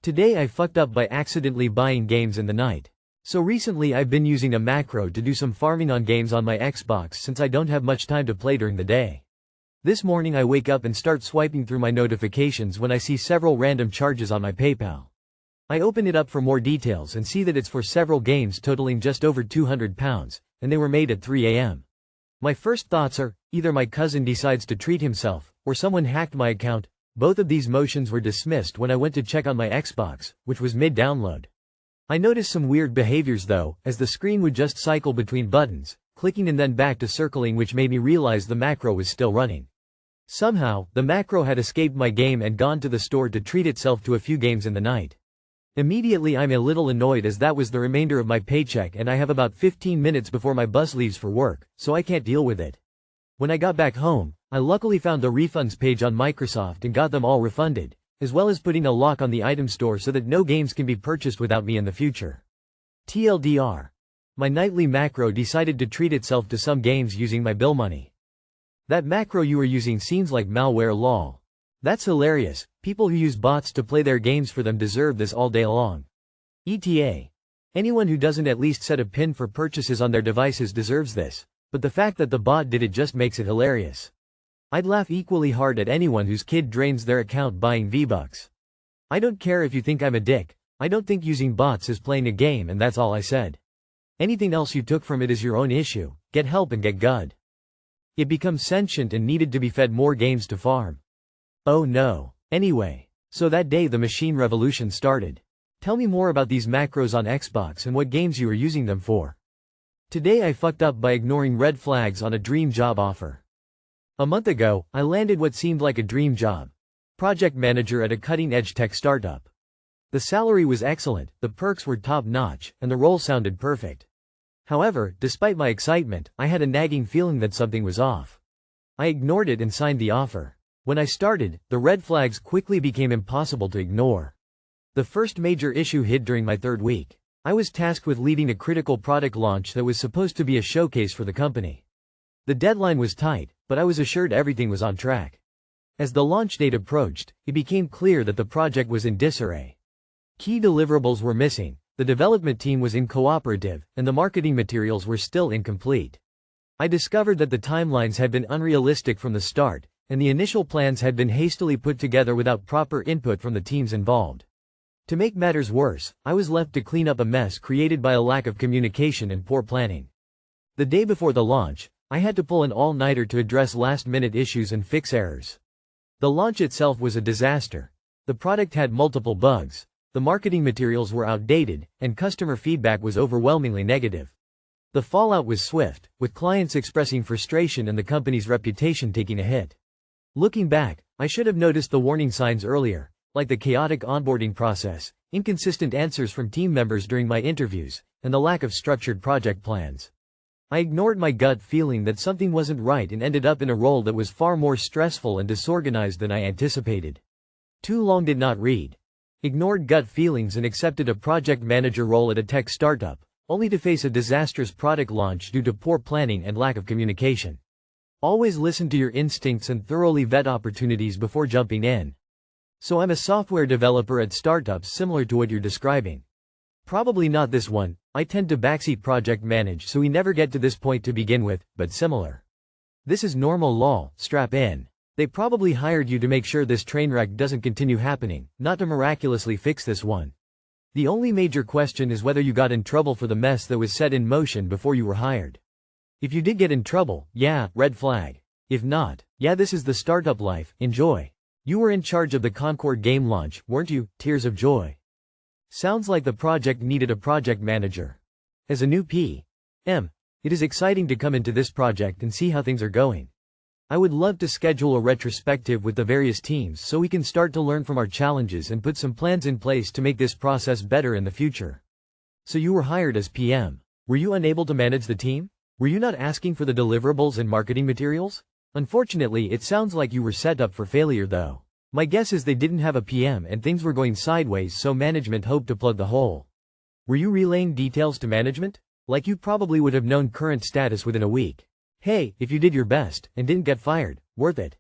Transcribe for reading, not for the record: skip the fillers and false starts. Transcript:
Today I fucked up by accidentally buying games in the night. So recently I've been using a macro to do some farming on games on my Xbox since I don't have much time to play during the day. This morning I wake up and start swiping through my notifications when I see several random charges on my PayPal. I open it up for more details and see that it's for several games totaling just over £200, and they were made at 3 a.m. My first thoughts are, either my cousin decides to treat himself, or someone hacked my account. Both of these motions were dismissed when I went to check on my Xbox, which was mid-download. I noticed some weird behaviors though, as the screen would just cycle between buttons, clicking and then back to circling, which made me realize the macro was still running. Somehow, the macro had escaped my game and gone to the store to treat itself to a few games in the night. Immediately I'm a little annoyed as that was the remainder of my paycheck and I have about 15 minutes before my bus leaves for work, so I can't deal with it. When I got back home, I luckily found the refunds page on Microsoft and got them all refunded, as well as putting a lock on the item store so that no games can be purchased without me in the future. TLDR. My nightly macro decided to treat itself to some games using my bill money. That macro you were using seems like malware lol. That's hilarious. People who use bots to play their games for them deserve this all day long. ETA. Anyone who doesn't at least set a PIN for purchases on their devices deserves this, but the fact that the bot did it just makes it hilarious. I'd laugh equally hard at anyone whose kid drains their account buying V-Bucks. I don't care if you think I'm a dick, I don't think using bots is playing a game, and that's all I said. Anything else you took from it is your own issue. Get help and get good. It becomes sentient and needed to be fed more games to farm. Oh no. Anyway, so that day the machine revolution started. Tell me more about these macros on Xbox and what games you are using them for. Today I fucked up by ignoring red flags on a dream job offer. A month ago, I landed what seemed like a dream job. Project manager at a cutting-edge tech startup. The salary was excellent, the perks were top-notch, and the role sounded perfect. However, despite my excitement, I had a nagging feeling that something was off. I ignored it and signed the offer. When I started, the red flags quickly became impossible to ignore. The first major issue hit during my third week. I was tasked with leading a critical product launch that was supposed to be a showcase for the company. The deadline was tight, but I was assured everything was on track. As the launch date approached, it became clear that the project was in disarray. Key deliverables were missing, the development team was uncooperative, and the marketing materials were still incomplete. I discovered that the timelines had been unrealistic from the start, and the initial plans had been hastily put together without proper input from the teams involved. To make matters worse, I was left to clean up a mess created by a lack of communication and poor planning. The day before the launch, I had to pull an all-nighter to address last-minute issues and fix errors. The launch itself was a disaster. The product had multiple bugs, the marketing materials were outdated, and customer feedback was overwhelmingly negative. The fallout was swift, with clients expressing frustration and the company's reputation taking a hit. Looking back, I should have noticed the warning signs earlier, like the chaotic onboarding process, inconsistent answers from team members during my interviews, and the lack of structured project plans. I ignored my gut feeling that something wasn't right and ended up in a role that was far more stressful and disorganized than I anticipated. Too long did not read. Ignored gut feelings and accepted a project manager role at a tech startup, only to face a disastrous product launch due to poor planning and lack of communication. Always listen to your instincts and thoroughly vet opportunities before jumping in. So I'm a software developer at startups similar to what you're describing. Probably not this one, I tend to backseat project manage so we never get to this point to begin with, but similar. This is normal lol, strap in. They probably hired you to make sure this train wreck doesn't continue happening, not to miraculously fix this one. The only major question is whether you got in trouble for the mess that was set in motion before you were hired. If you did get in trouble, yeah, red flag. If not, yeah, this is the startup life, enjoy. You were in charge of the Concord game launch, weren't you? Tears of joy. Sounds like the project needed a project manager. As a new PM, it is exciting to come into this project and see how things are going. I would love to schedule a retrospective with the various teams so we can start to learn from our challenges and put some plans in place to make this process better in the future. So you were hired as PM. Were you unable to manage the team? Were you not asking for the deliverables and marketing materials? Unfortunately, it sounds like you were set up for failure though. My guess is they didn't have a PM and things were going sideways, so management hoped to plug the hole. Were you relaying details to management? Like you probably would have known current status within a week. Hey, if you did your best and didn't get fired, worth it.